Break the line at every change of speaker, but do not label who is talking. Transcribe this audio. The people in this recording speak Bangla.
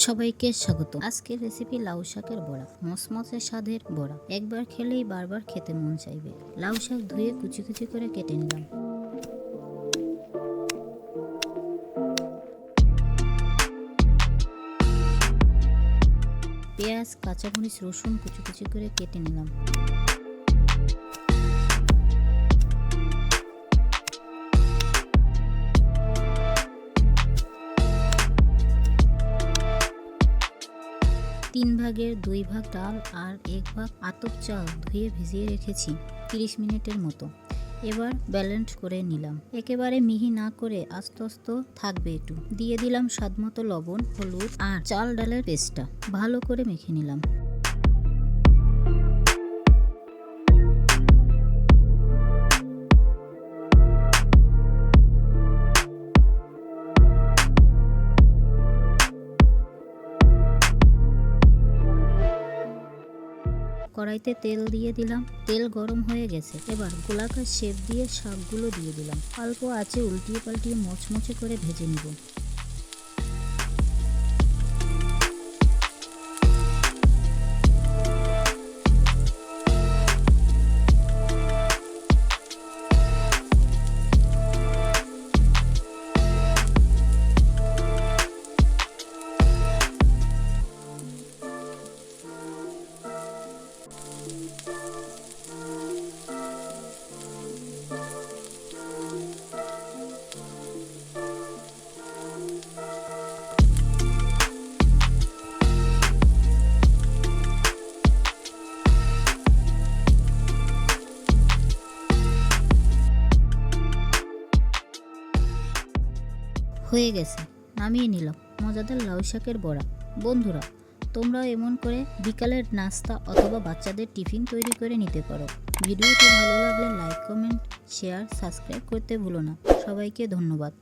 সবাইকে স্বাগত। আজকের রেসিপি লাউ শাকের বড়া। মচমচে স্বাদের বড়া, একবার খেলেই বারবার খেতে মন চাইবে। লাউ শাক ধুয়ে কুচি কুচি করে কেটে নিলাম। পেঁয়াজ, কাঁচামরিচ, রসুন কুচি কুচি করে কেটে নিলাম। তিন ভাগের 2 ভাগ ডাল আর 1 ভাগ আতপ চাল ধুয়ে ভিজিয়ে রেখেছি 30 মিনিটের মতো। এবার ব্যালেন্স করে নিলাম। একেবারে মিহি না করে আস্তে আস্তে থাকবে একটু। দিয়ে দিলাম স্বাদমতো লবণ, হলুদ আর চাল ডালের পেস্টটা ভালো করে মেখে নিলাম। কড়াইতে তেল দিয়ে দিলাম। তেল গরম হয়ে গেছে। এবার গোলাকার শেপ দিয়ে শাকগুলো দিয়ে দিলাম। অল্প আঁচে উল্টিয়ে পাল্টিয়ে মচমচে করে ভেজে নিব। হয়ে গেছে, নামিয়ে নিলাম মজাদার লাউ শাকের বড়া। বন্ধুরা, তোমরাও এমন করে বিকালের নাস্তা অথবা বাচ্চাদের টিফিন তৈরি করে নিতে পারো। ভিডিওটি ভালো লাগলে লাইক, কমেন্ট, শেয়ার, সাবস্ক্রাইব করতে ভুলো না। সবাইকে ধন্যবাদ।